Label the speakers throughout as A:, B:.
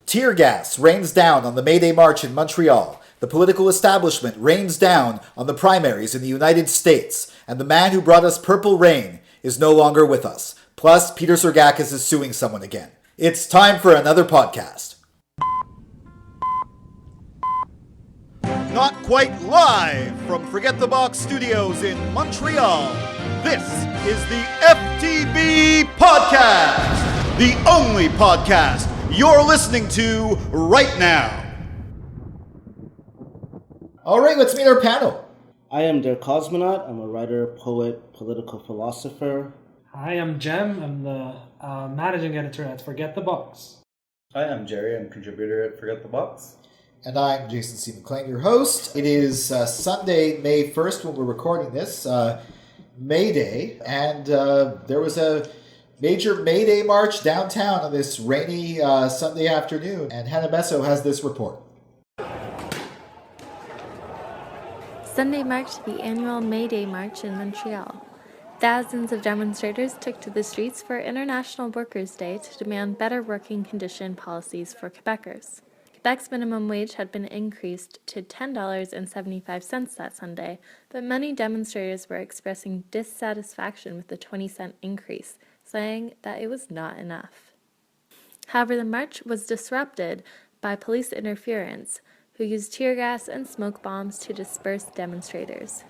A: Tear gas rains down on the Mayday March in Montreal. The political establishment rains down on the primaries in the United States. And the man who brought us purple rain is no longer with us. Plus, Peter Sergakis is suing someone again. It's time for another podcast. Not quite live from Forget the Box Studios in Montreal. This is the FTB Podcast. The only podcast you're listening to right now. All right, let's meet our panel.
B: I am Der Kosmonaut. I'm a writer, poet, political philosopher.
C: Hi, I'm Jem. I'm the managing editor at Forget the Box.
D: Hi, I'm Jerry. I'm a contributor at Forget the Box.
A: And I'm Jason C. McLean, your host. It is Sunday, May 1st when we're recording this, May Day, and there was a major Mayday March downtown on this rainy Sunday afternoon, and Hannah Besseau has this report.
E: Sunday marked the annual Mayday March in Montreal. Thousands of demonstrators took to the streets for International Workers' Day to demand better working condition policies for Quebecers. Quebec's minimum wage had been increased to $10.75 that Sunday, but many demonstrators were expressing dissatisfaction with the 20-cent increase, saying that it was not enough. However, the march was disrupted by police interference, who used tear gas and smoke bombs to disperse demonstrators.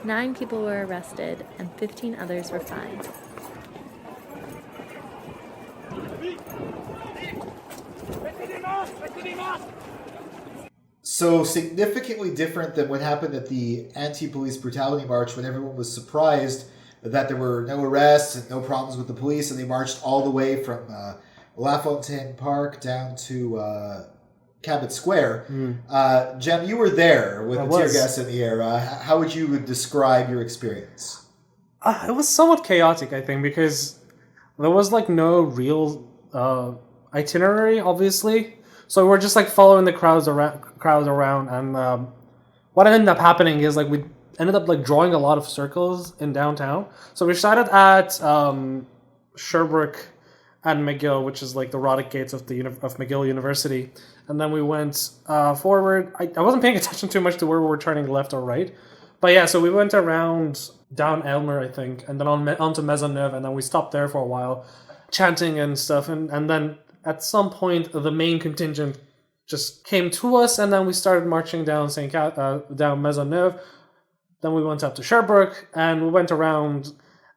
E: 9 people were arrested and 15 others were fined.
A: So significantly different than what happened at the anti-police brutality march when everyone was surprised that there were no arrests and no problems with the police, and they marched all the way from La Fontaine Park down to Cabot Square. Jem, you were there with the tear gas in the air. How would you describe your experience?
C: It was somewhat chaotic, I think, because there was no real itinerary, obviously. So we're just following the crowds around, and what ended up happening is we ended up drawing a lot of circles in downtown. So we started at Sherbrooke and McGill, which is the Roddick Gates of McGill University, and then we went forward. I wasn't paying attention too much to where we were turning left or right, but yeah. So we went around down Elmer, I think, and then onto Maisonneuve, and then we stopped there for a while, chanting and stuff, and then at some point the main contingent just came to us, and then we started marching down down Maisonneuve. Then we went up to Sherbrooke, and we went around,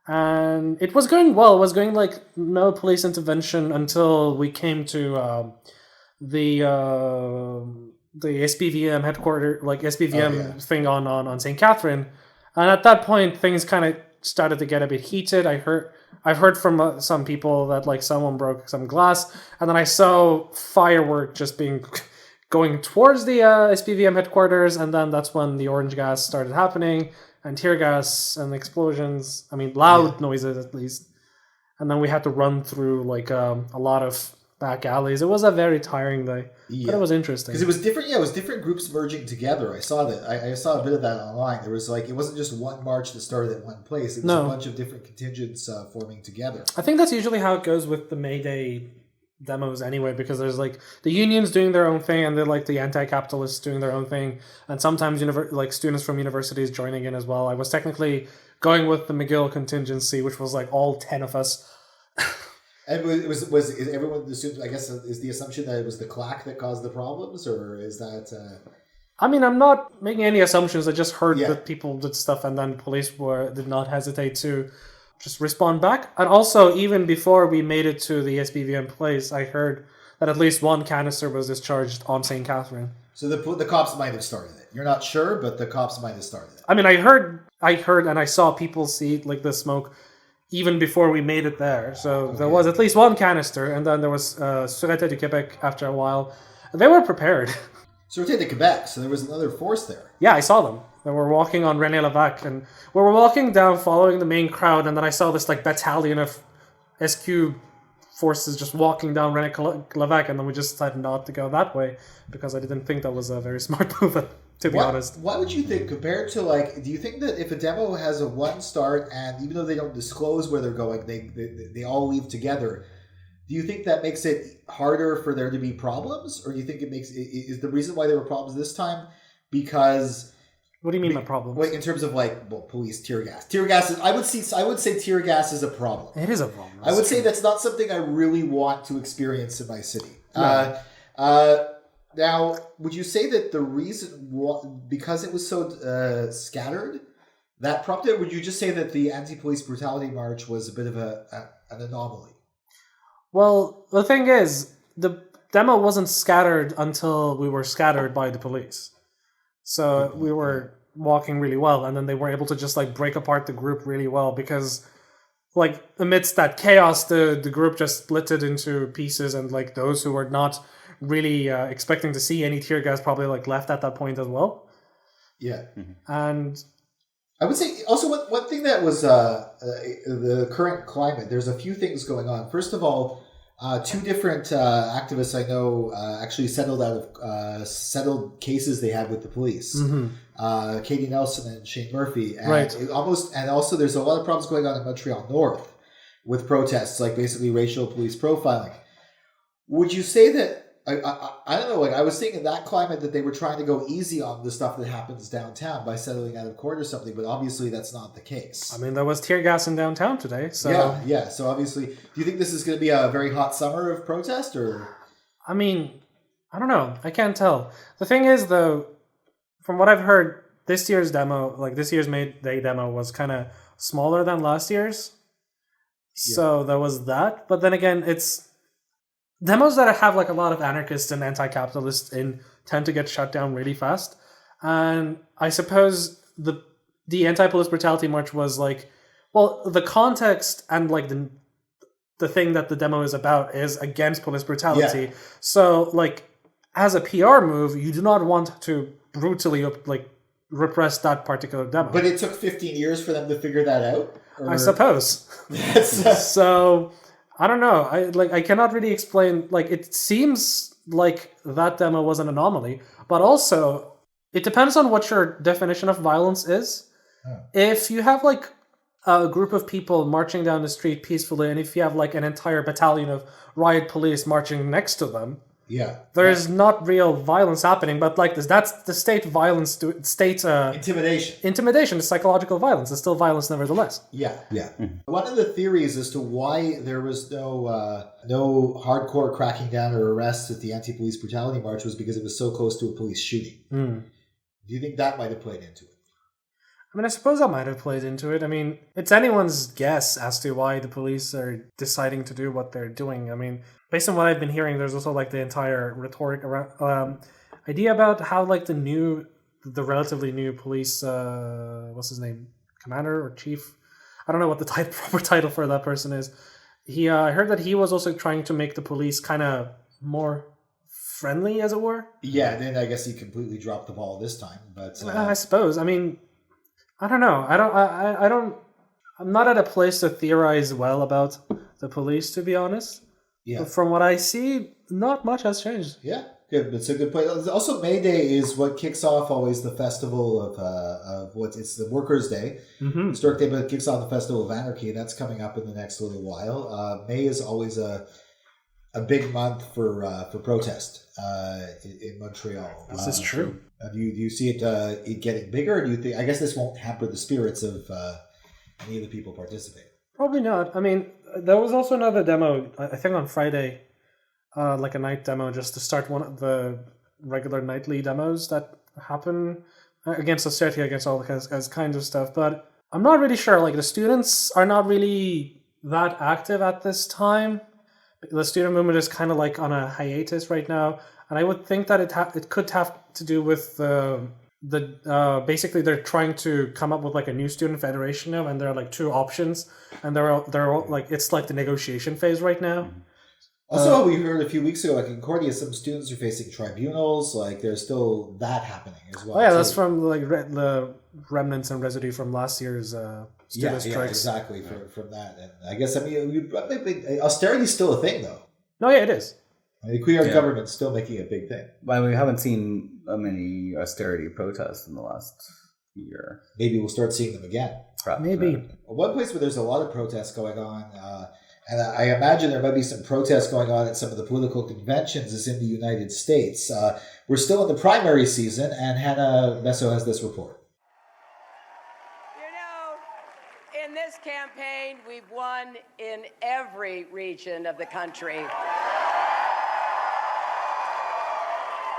C: and it was going well. It was going no police intervention until we came to the SPVM headquarters, thing on St. Catherine, and at that point things kind of started to get a bit heated. I've heard from some people that someone broke some glass, and then I saw firework just going towards the SPVM headquarters, and then that's when the orange gas started happening, and tear gas and explosions. I mean, loud noises at least. And then we had to run through a lot of back alleys. It was a very tiring day, but it was interesting.
A: Because it was different. Yeah, it was different groups merging together. I saw that. I saw a bit of that online. There was it wasn't just one march that started at one place. It was a bunch of different contingents forming together.
C: I think that's usually how it goes with the Mayday demos anyway, because there's the unions doing their own thing, and they're the anti-capitalists doing their own thing, and sometimes students from universities joining in as well. I was technically going with the McGill contingency, which was all 10 of us.
A: And is everyone assumed? I guess is the assumption that it was the clack that caused the problems, or is that?
C: I mean, I'm not making any assumptions. I just heard that people did stuff, and then police did not hesitate to just respond back. And also, even before we made it to the SPVM place, I heard that at least one canister was discharged on St. Catherine.
A: So the cops might have started it. You're not sure, but the cops might have started it.
C: I mean, I heard, and I saw people see the smoke even before we made it there. So there was at least one canister, and then there was Sûreté du Québec after a while. They were prepared.
A: Sûreté du Québec, so there was another force there.
C: Yeah, I saw them. They were walking on René Lévesque, and we were walking down following the main crowd, and then I saw this battalion of SQ forces just walking down René Lévesque, and then we just decided not to go that way because I didn't think that was a very smart move, to be honest.
A: What would you think compared to do you think that if a demo has a one start and even though they don't disclose where they're going, they all leave together, Do you think that makes it harder for there to be problems, or do you think is the reason why there were problems this time because?
C: What do you mean by problems?
A: Wait, in terms of police tear gas. Tear gas is, I would say tear gas is a problem.
C: It is a problem.
A: I would say that's not something I really want to experience in my city.
C: No.
A: Now, would you say that the reason because it was so scattered that prompted it? Would you just say that the anti-police brutality march was a bit of an anomaly?
C: Well, the thing is, the demo wasn't scattered until we were scattered by the police. So we were walking really well, and then they were able to just break apart the group really well because amidst that chaos, the group just split it into pieces, and those who were not really expecting to see any tear gas probably left at that point as well.
A: Yeah.
C: And
A: I would say also one thing that was the current climate, there's a few things going on. First of all, two different activists I know actually settled out of settled cases they had with the police.
C: Mm-hmm.
A: Katie Nelson and Shane Murphy. And
C: right.
A: And also there's a lot of problems going on in Montreal North with protests, basically racial police profiling. Would you say that, I don't know, I was thinking in that climate that they were trying to go easy on the stuff that happens downtown by settling out of court or something, but obviously that's not the case.
C: I mean, there was tear gas in downtown today, so...
A: Yeah, so obviously... Do you think this is going to be a very hot summer of protest, or...?
C: I mean, I don't know. I can't tell. The thing is, though, from what I've heard, this year's demo, this year's Mayday demo was kind of smaller than last year's. Yeah. So there was that. But then again, it's... Demos that have a lot of anarchists and anti-capitalists in tend to get shut down really fast. And I suppose the anti-police brutality march was the context and the thing that the demo is about is against police brutality. Yeah. So as a PR move, you do not want to brutally repress that particular demo.
A: But it took 15 years for them to figure that out?
C: Or... I suppose. So... I don't know. I cannot really explain. It seems like that demo was an anomaly, but also it depends on what your definition of violence is. Oh. If you have a group of people marching down the street peacefully, and if you have an entire battalion of riot police marching next to them, there's not real violence happening. But that's the state violence,
A: intimidation.
C: Intimidation is psychological violence. It's still violence, nevertheless.
A: Yeah. Mm-hmm. One of the theories as to why there was no hardcore cracking down or arrests at the anti-police brutality march was because it was so close to a police shooting. Mm. Do you think that might have played into it?
C: I mean, I suppose that might have played into it. I mean, it's anyone's guess as to why the police are deciding to do what they're doing. I mean, based on what I've been hearing, there's also the entire rhetoric around idea about how the relatively new police, what's his name, commander or chief? I don't know what the proper title for that person is. I heard that he was also trying to make the police kind of more friendly, as it were.
A: Yeah, then I guess he completely dropped the ball this time. But
C: I suppose. I mean, I don't know. I'm not at a place to theorize well about the police, to be honest. Yeah. But from what I see, not much has changed.
A: Yeah, good. It's a good point. Also, May Day is what kicks off always the festival of it's the Workers' Day. Mm-hmm. Historic Day, but it kicks off the Festival of Anarchy. That's coming up in the next little while. May is always a big month for protest in Montreal.
C: This is true.
A: Do you see it getting bigger? Or do you think? I guess this won't hamper the spirits of any of the people participating.
C: Probably not. I mean, there was also another demo. I think on Friday, a night demo, just to start one of the regular nightly demos that happen against austerity, against all the kinds of stuff. But I'm not really sure. The students are not really that active at this time. The student movement is kind of on a hiatus right now, and I would think that it could have to do with basically they're trying to come up with a new student federation now, and there are two options, and they're all it's the negotiation phase right now.
A: Also, we heard a few weeks ago, in Concordia, some students are facing tribunals. There's still that happening as well.
C: Oh yeah, that's from the remnants and residue from last year's student strikes.
A: Yeah, exactly. From that, and I guess austerity is still a thing, though.
C: No, yeah, it is.
A: The queer government's still making a big thing.
D: Well, we haven't seen many austerity protests in the last year.
A: Maybe we'll start seeing them again.
C: Maybe.
A: One place where there's a lot of protests going on, And I imagine there might be some protests going on at some of the political conventions as in the United States. We're still in the primary season, and Hannah Besseau has this report.
F: You know, in this campaign, we've won in every region of the country.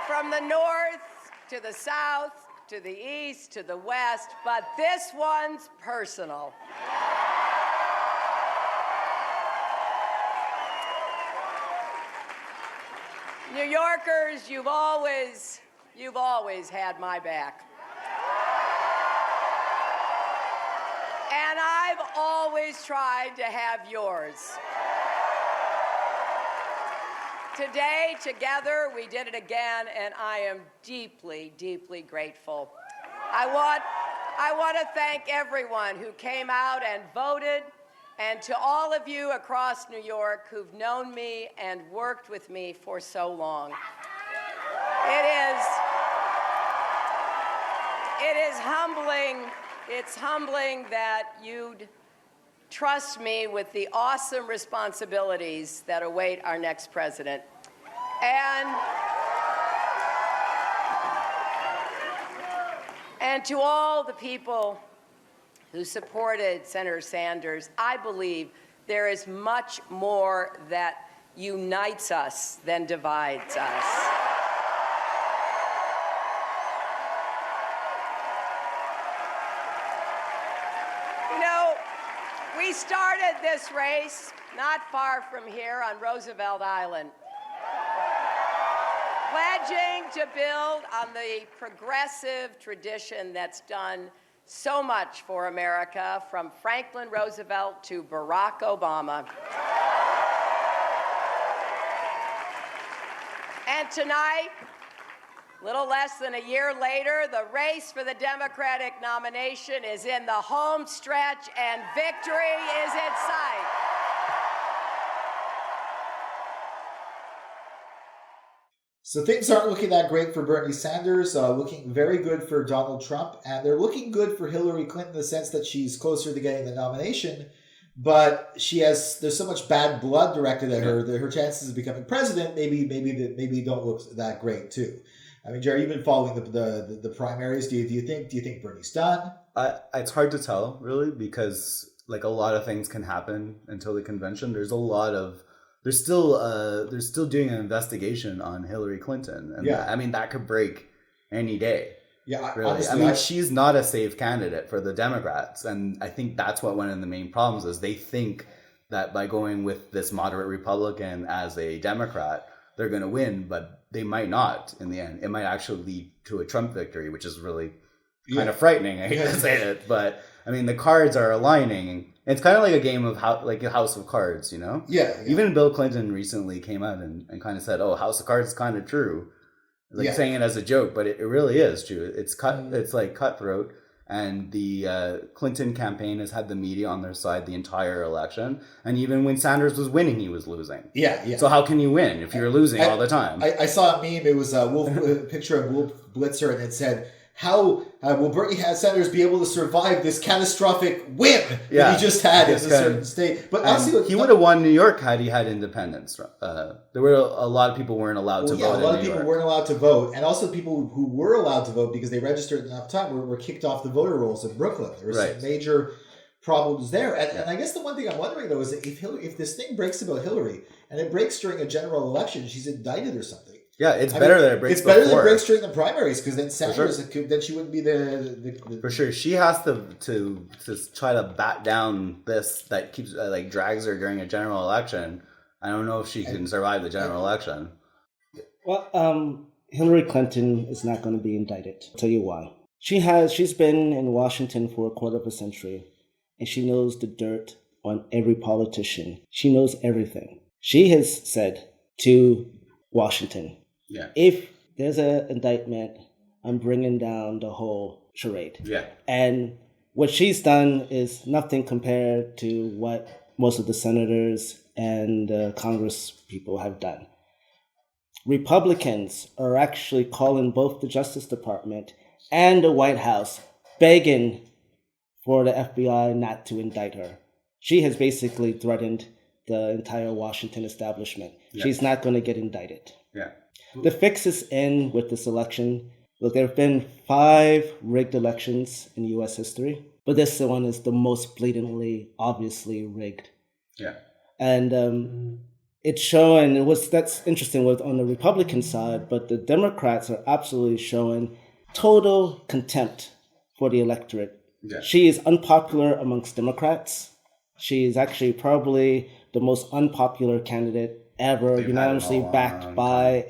F: From the north to the south, to the east, to the west, but this one's personal. New Yorkers, you've always had my back. And I've always tried to have yours. Today, together, we did it again, and I am deeply, deeply grateful. I want to thank everyone who came out and voted, and to all of you across New York who've known me and worked with me for so long. It is humbling. It's humbling that you'd trust me with the awesome responsibilities that await our next president. And to all the people who supported Senator Sanders, I believe there is much more that unites us than divides us. You know, we started this race not far from here on Roosevelt Island, pledging to build on the progressive tradition that's done so much for America, from Franklin Roosevelt to Barack Obama. And tonight, little less than a year later, the race for the Democratic nomination is in the home stretch and victory is in sight.
A: So things aren't looking that great for Bernie Sanders, looking very good for Donald Trump, and they're looking good for Hillary Clinton in the sense that she's closer to getting the nomination, but there's so much bad blood directed at her that her chances of becoming president maybe don't look that great too. I mean, Jerry, you've been following the primaries. Do you think Bernie's done?
D: It's hard to tell, really, because like a lot of things can happen until the convention. They're still doing an investigation on Hillary Clinton, and that could break any day. Yeah, really. Honestly, she's not a safe candidate for the Democrats, and I think that's one of the main problems is they think that by going with this moderate Republican as a Democrat, they're going to win, but they might not in the end. It might actually lead to a Trump victory, which is really kind of frightening. I hate to say it, but I mean, the cards are aligning. It's kind of like a game of a House of Cards, you know? Yeah. Even Bill Clinton recently came out and kind of said, "Oh, House of Cards is kind of true," saying it as a joke, but it really is true. It's like cutthroat, and the Clinton campaign has had the media on their side the entire election, and even when Sanders was winning, he was losing. Yeah. So how can you win if you're losing all the time?
A: I saw a meme. It was a picture of Wolf Blitzer, and it said, "How will Bernie Sanders be able to survive this catastrophic win that he just had in a certain state?" But honestly,
D: he would have won New York had he had independence. There were a lot of people weren't allowed to vote.
A: A lot of people weren't allowed to vote, and also people who were allowed to vote because they registered enough time were kicked off the voter rolls in Brooklyn. There were some major problems there, and I guess the one thing I'm wondering though is that if this thing breaks about Hillary and it breaks during a general election, she's indicted or something.
D: Yeah, it's better that it breaks.
A: It's better than it breaks during the primaries because then Sanders, then she wouldn't be the.
D: For sure, she has to try to bat down this that keeps drags her during a general election. I don't know if she can survive the general election.
B: Well, Hillary Clinton is not going to be indicted. I'll tell you why. She's been in Washington for a quarter of a century, and she knows the dirt on every politician. She knows everything. She has said to Washington, if there's an indictment, I'm bringing down the whole charade. Yeah. And what she's done is nothing compared to what most of the senators and Congress people have done. Republicans are actually calling both the Justice Department and the White House begging for the FBI not to indict her. She has basically threatened the entire Washington establishment.
D: Yeah.
B: She's not going to get indicted.
D: Yeah.
B: The fix is in with this election. Look, there have been 5 rigged elections in U.S. history, but this one is the most blatantly, obviously rigged.
D: Yeah.
B: And it's showing, that's interesting with on the Republican side, but the Democrats are absolutely showing total contempt for the electorate.
D: Yeah.
B: She is unpopular amongst Democrats. She is actually probably the most unpopular candidate ever, unanimously backed by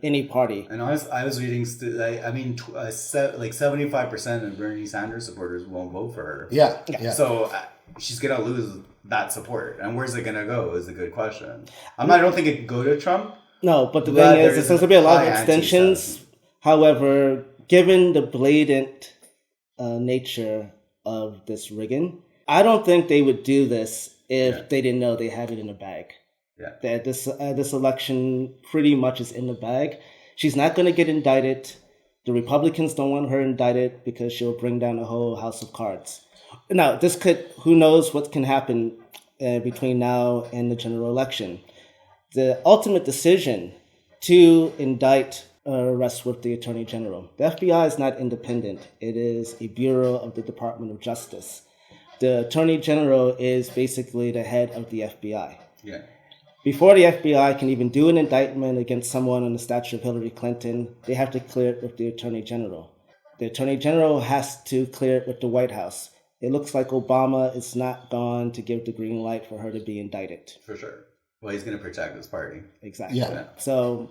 B: any party.
D: And I was reading, like 75% of Bernie Sanders supporters won't vote for her.
A: Yeah.
D: So she's going to lose that support. And where's it going to go is a good question. I don't think it could go to Trump.
B: No, but the thing is, there's going to be a lot of extensions. However, given the blatant nature of this rigging, I don't think they would do this if they didn't know they had it in the bag.
D: Yeah.
B: That this election pretty much is in the bag. She's not going to get indicted. The Republicans don't want her indicted because she'll bring down the whole house of cards. Now, who knows what can happen between now and the general election. The ultimate decision to indict rests with the Attorney General. The FBI is not independent. It is a bureau of the Department of Justice. The Attorney General is basically the head of the FBI.
D: Yeah.
B: Before the FBI can even do an indictment against someone on the statute of Hillary Clinton, they have to clear it with the Attorney General. The Attorney General has to clear it with the White House. It looks like Obama is not going to give the green light for her to be indicted.
D: For sure. Well, he's going to protect his party.
B: Exactly.
A: Yeah.
B: So,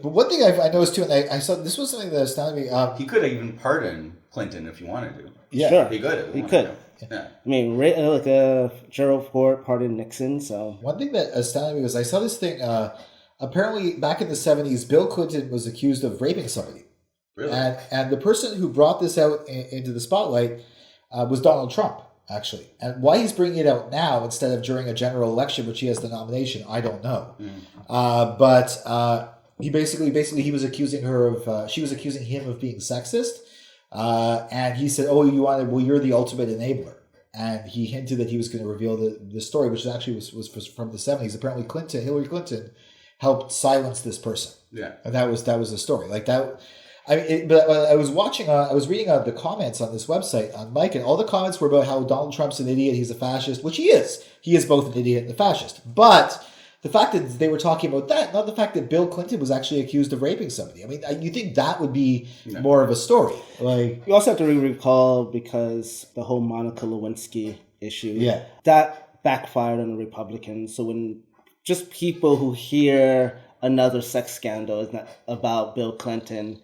A: but one thing I noticed too, and I saw this was something that astounded me.
D: He could even pardon Clinton if he wanted to.
A: Yeah,
B: sure.
D: He could.
B: He could.
D: Yeah.
B: I mean, Gerald Ford pardoned Nixon, so...
A: One thing that astounded me was I saw this thing, apparently back in the 70s, Bill Clinton was accused of raping somebody.
D: Really?
A: And the person who brought this out into the spotlight was Donald Trump, actually. And why he's bringing it out now instead of during a general election, which he has the nomination, I don't know. But he basically he was accusing her of, she was accusing him of being sexist. And he said, you're the ultimate enabler. And he hinted that he was going to reveal the story, which actually was from the 70s. Apparently Hillary Clinton helped silence this person.
D: Yeah.
A: And that was the story. Like that. I mean, but I was reading the comments on this website on Mike, and all the comments were about how Donald Trump's an idiot, he's a fascist, which he is. He is both an idiot and a fascist. But the fact that they were talking about that, not the fact that Bill Clinton was actually accused of raping somebody. I mean, you think that would be more of a story. Like,
B: you also have to recall, because the whole Monica Lewinsky issue, that backfired on the Republicans. So when just people who hear another sex scandal is not about Bill Clinton,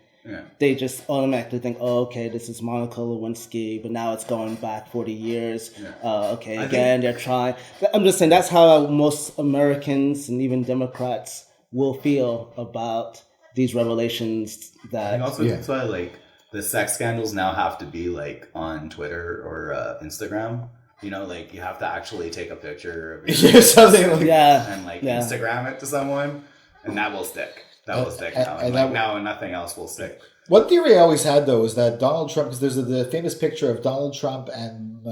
B: they just automatically think, oh, okay, this is Monica Lewinsky, but now it's going back 40 years. They're trying. I'm just saying that's how most Americans and even Democrats will feel about these revelations. That
D: that's why, like, the sex scandals now have to be, like, on Twitter or Instagram. You know, like, you have to actually take a picture of
A: something like
D: and, like, Instagram it to someone, and that will stick. That will stick now. And now nothing else will stick.
A: One theory I always had, though, is that Donald Trump, because there's the famous picture of Donald Trump and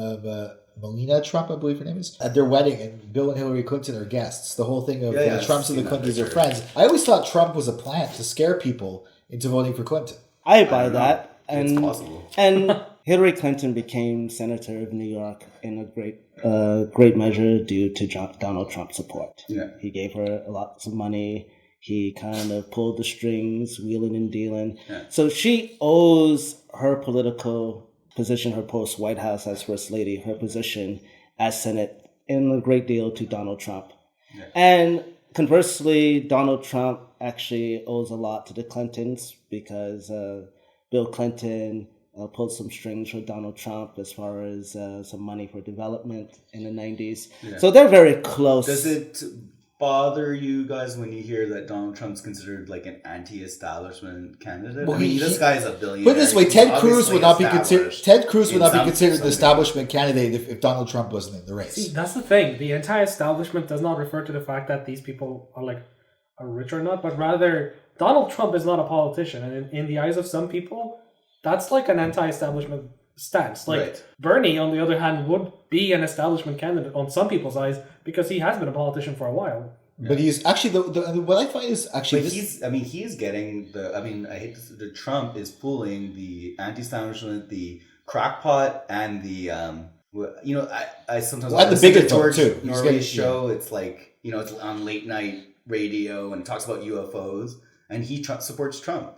A: Melania Trump, I believe her name is, at their wedding, and Bill and Hillary Clinton are guests. The whole thing of the Trumps and the Clintons are friends. I always thought Trump was a plant to scare people into voting for Clinton.
B: I buy that.
D: And, it's possible.
B: And Hillary Clinton became senator of New York in a great measure due to Donald Trump's support.
D: Yeah.
B: He gave her lots of money. He kind of pulled the strings, wheeling and dealing. Yeah. So she owes her political position, her post-White House as First Lady, her position as Senate, in a great deal to Donald Trump. Yeah. And conversely, Donald Trump actually owes a lot to the Clintons because Bill Clinton pulled some strings for Donald Trump as far as some money for development in the 90s. Yeah. So they're very close.
D: Does it bother you guys when you hear that Donald Trump's considered like an anti-establishment candidate?
A: Well,
D: this guy's a billionaire.
A: Put it this way, Ted Cruz would not be considered an establishment candidate if Donald Trump wasn't in the race.
C: See, that's the thing. The anti-establishment does not refer to the fact that these people are rich or not, but rather Donald Trump is not a politician, and in the eyes of some people, that's like an anti-establishment stance. Bernie, on the other hand, would be an establishment candidate on some people's eyes because he has been a politician for a while.
A: But he's actually what I find is actually
D: But he's getting I hate this, the Trump is pulling the anti-establishment, the crackpot, and the I sometimes
A: Well, and the
D: listen
A: bigot
D: to
A: vote,
D: George
A: too. He's
D: Norway's
A: getting-
D: show. It's like it's on late night radio and it talks about UFOs, and he supports Trump.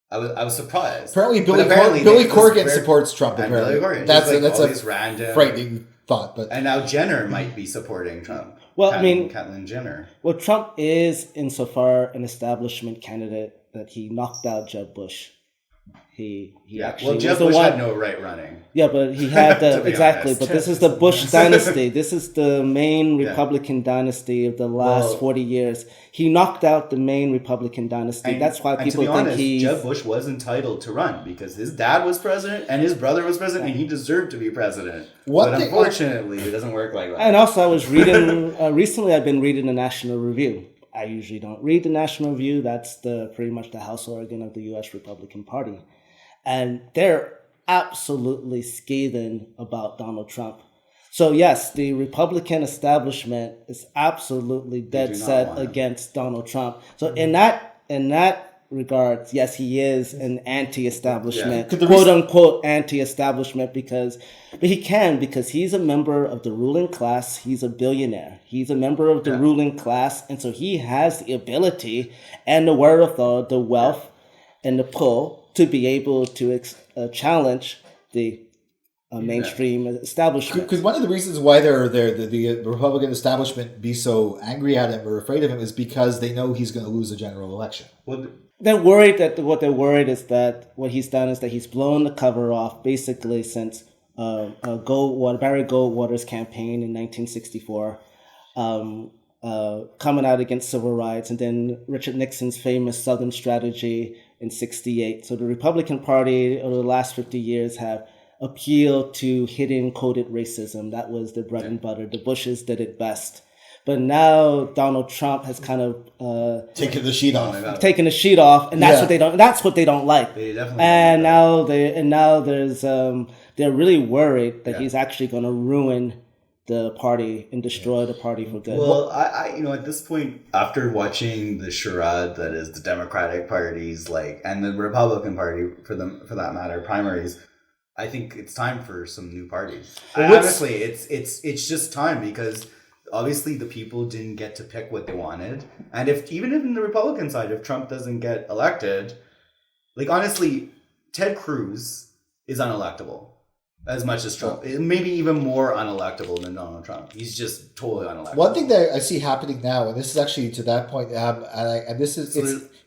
D: I was surprised.
A: Apparently,
D: But apparently
A: Billy
D: they-
A: Corgan
D: this
A: supports Trump.
D: and
A: Apparently,
D: Billy Corgan.
A: that's
D: Just, all
A: a
D: these random
A: frightening thought. But
D: And now Jenner might be supporting Trump.
B: Well, I mean,
D: Caitlyn Jenner.
B: Well, Trump is, insofar, an establishment candidate that he knocked out Jeb Bush. He actually
D: Well, Jeb
B: was the
D: Bush
B: one.
D: had no right running.
B: Yeah, but he had
D: To
B: the
D: be
B: exactly.
D: honest.
B: But this is the Bush dynasty. This is the main
D: Yeah.
B: Republican dynasty of the last
D: Well-
B: 40 years. He knocked out the main Republican dynasty. That's why people
D: to be
B: think
D: honest,
B: he's.
D: Jeb Bush was entitled to run because his dad was president and his brother was president, and he deserved to be president.
A: One
D: but
A: thing-
D: unfortunately, it doesn't work like that.
B: And also, I was reading recently. I've been reading the National Review. I usually don't read the National Review. That's pretty much the house organ of the U.S. Republican Party, and they're absolutely scathing about Donald Trump. So yes, the Republican establishment is absolutely dead
D: do not
B: set
D: want him.
B: against Donald Trump. So in that regards, yes, he is an anti-establishment,
A: Yeah.
B: quote unquote anti-establishment, because he's a member of the ruling class. He's a billionaire. He's a member of the ruling class, and so he has the ability and the wherewithal, the wealth, and the pull to be able to challenge the mainstream establishment.
A: because one of the reasons why the Republican establishment be so angry at him or afraid of him is because they know he's going to lose a general election.
D: Well,
B: They're worried that what he's done is that he's blown the cover off basically since Barry Goldwater's campaign in 1964, coming out against civil rights, and then Richard Nixon's famous Southern strategy in 68. So the Republican Party over the last 50 years have appealed to hidden coded racism. That was the bread and butter. The Bushes did it best. But now Donald Trump has kind of
A: Taking the sheet off.
B: taken the sheet off, and that's
A: Yeah.
B: what they don't. That's what they don't like.
D: They definitely
B: And
D: don't
B: now there's they're really worried that
D: Yeah.
B: he's actually going to ruin the party and destroy the party for good.
D: Well, I at this point, after watching the charade that is the Democratic parties, and the Republican Party for that matter, primaries, I think it's time for some new parties. Honestly, it's just time because obviously the people didn't get to pick what they wanted, and even in the Republican side, if Trump doesn't get elected, honestly, Ted Cruz is unelectable. As much as Trump, maybe even more unelectable than Donald Trump. He's just totally unelectable.
A: One thing that I see happening now, and this is actually to that point, and this is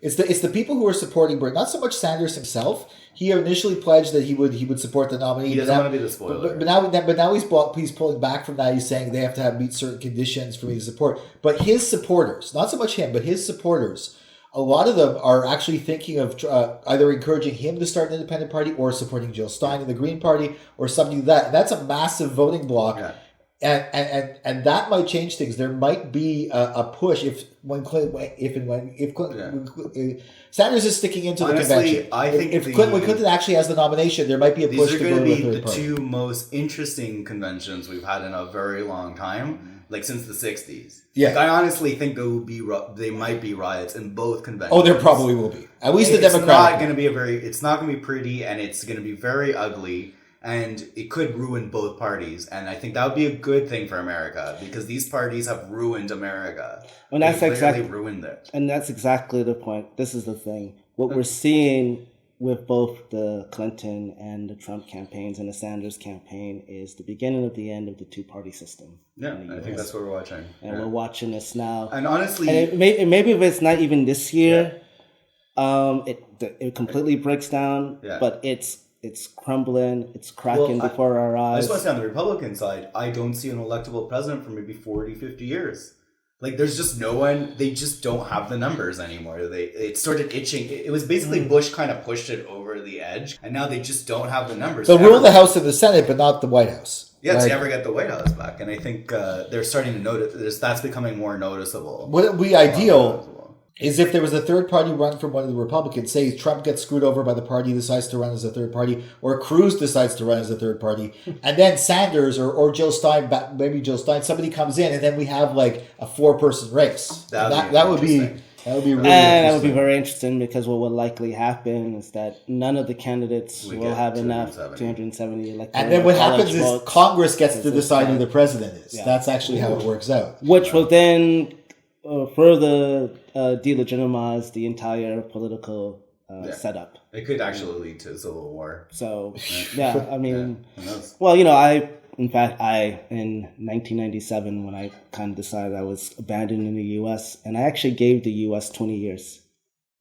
A: it's the people who are supporting Bernie, not so much Sanders himself. He initially pledged that he would support the nominee.
D: He doesn't want to be the spoiler.
A: But now he's pulling back from that. He's saying they have to meet certain conditions for me to support. But his supporters, not so much him, but his supporters, a lot of them are actually thinking of either encouraging him to start an independent party or supporting Jill Stein in the Green Party or something like that. And that's a massive voting block.
D: Yeah.
A: And that might change things. There might be a push if Sanders is sticking into the
D: Honestly,
A: convention.
D: I think
A: when Clinton actually has the nomination, there might be a push
D: These are
A: to
D: going
A: go
D: to
A: to
D: be
A: a
D: the
A: third party.
D: two most interesting conventions we've had in a very long time, since the 60s.
A: Yeah.
D: I honestly think they might be riots in both conventions.
A: Oh, there probably will be. At least the
D: It's
A: Democratic.
D: not going to be it's not going to be pretty, and it's going to be very ugly, and it could ruin both parties. And I think that would be a good thing for America because these parties have ruined America.
B: And that's
D: They've literally
B: exactly
D: ruined it.
B: And that's exactly the point. This is the thing. What we're seeing with both the Clinton and the Trump campaigns and the Sanders campaign is the beginning of the end of the two-party system.
D: Yeah,
B: in the
D: I think
B: US.
D: that's what we're watching.
B: And we're watching this now.
D: And honestly,
B: And maybe if it's not even this year, it completely breaks down.
D: Yeah.
B: But it's crumbling. It's cracking before our
D: I
B: eyes.
D: just want to say on the Republican side, I don't see an electable president for maybe 40, 50 years. There's just no one, they just don't have the numbers anymore. It started itching. It was basically Bush kind of pushed it over the edge, and now they just don't have the numbers.
A: They'll rule the House and the Senate, but not the White House.
D: Yeah,
A: Right?
D: to ever get the White House back. And I think they're starting to notice, that's becoming more noticeable.
A: Would it be ideal is if there was a third party run from one of the Republicans, say Trump gets screwed over by the party, decides to run as a third party, or Cruz decides to run as a third party, and then Sanders or Jill Stein, maybe Jill Stein, somebody comes in, and then we have like a 4-person race. That would be really
B: that would be very interesting, because what will likely happen is that none of the candidates will have enough 270 electoral.
A: And then what happens is Congress gets to decide who the president is.
B: Yeah.
A: That's actually how it works out.
B: Which will then further delegitimize the entire political setup.
D: It could actually lead to civil war.
B: So, yeah, I mean,
D: who knows?
B: well, in 1997, when I kind of decided I was abandoning the U.S., and I actually gave the U.S. 20 years.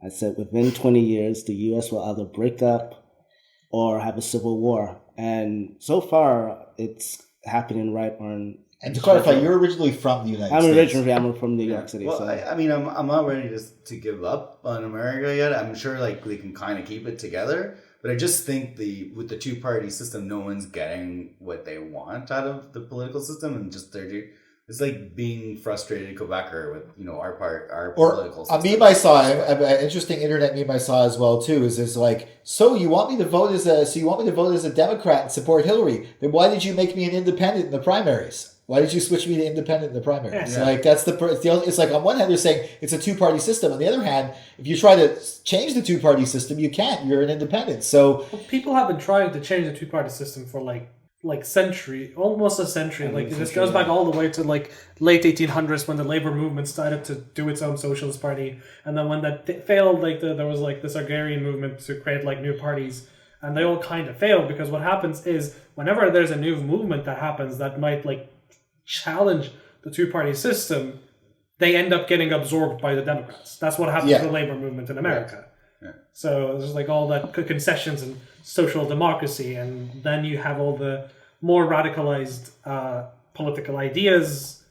B: I said within 20 years, the U.S. will either break up or have a civil war. And so far, it's happening right on.
A: And to clarify, you're originally from the United States.
B: I'm from New York City.
D: Well,
B: so.
D: I mean, I'm not ready to give up on America yet. I'm sure like they can kind of keep it together. But I just think with the 2-party system, no one's getting what they want out of the political system, and just it's like being frustrated Quebecer with our political system.
A: A meme I saw, an interesting internet meme I saw as well too, is like, so you want me to vote as a Democrat and support Hillary? Then why did you make me an independent in the primaries? Why did you switch me to independent in the primaries?
C: Yeah.
A: Like it's like on one hand they're saying it's a 2-party system. On the other hand, if you try to change the 2-party system, you can't. You're an independent. So
C: people have been trying to change the 2-party system for almost a century. Like this goes back all the way to like late 1800s when the labor movement started to do its own socialist party, and then when that failed, there was like this agrarian movement to create like new parties, and they all kind of failed because what happens is whenever there's a new movement that happens that might like challenge the 2-party system, they end up getting absorbed by the Democrats. That's what happened to the labor movement in America.
D: Yeah.
C: So there's like all that concessions and social democracy, and then you have all the more radicalized political ideas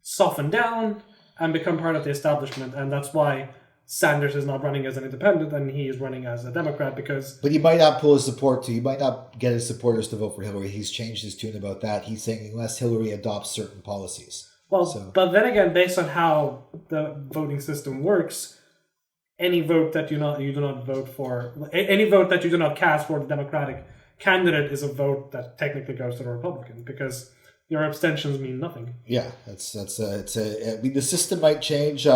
C: soften down and become part of the establishment, and that's why Sanders is not running as an independent and he is running as a Democrat
A: But he might not pull his support he might not get his supporters to vote for Hillary. He's changed his tune about that. He's saying unless Hillary adopts certain policies.
C: But then again, based on how the voting system works, any vote that you do not vote for, any vote that you do not cast for the Democratic candidate is a vote that technically goes to the Republican, because your abstentions mean nothing.
A: Yeah, I mean, the system might change.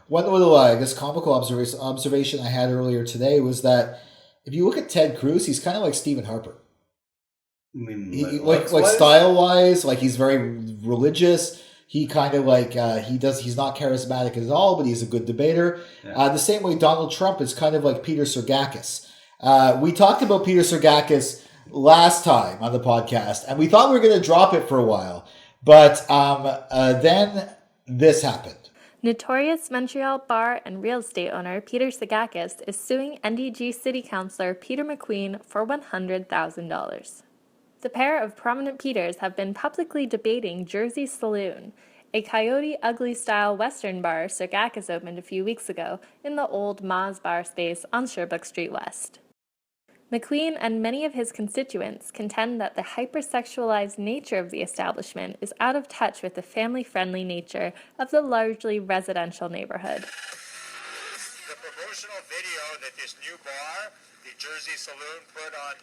A: One little, I guess, comical observation I had earlier today was that if you look at Ted Cruz, he's kind of like Stephen Harper. I mean, like style-wise, like he's very religious. He kind of like he's not charismatic at all, but he's a good debater. Yeah. The same way Donald Trump is kind of like Peter Sergakis. We talked about Peter Sergakis last time on the podcast, and we thought we were going to drop it for a while, but then this happened.
E: Notorious Montreal bar and real estate owner Peter Sergakis is suing NDG City Councillor Peter McQueen for $100,000. The pair of prominent Peters have been publicly debating Jersey Saloon, a Coyote Ugly-style Western bar Sergakis opened a few weeks ago in the old Ma's bar space on Sherbrooke Street West. McLean and many of his constituents contend that the hypersexualized nature of the establishment is out of touch with the family-friendly nature of the largely residential neighborhood.
G: The promotional video that this new bar, the Jersey Saloon, put on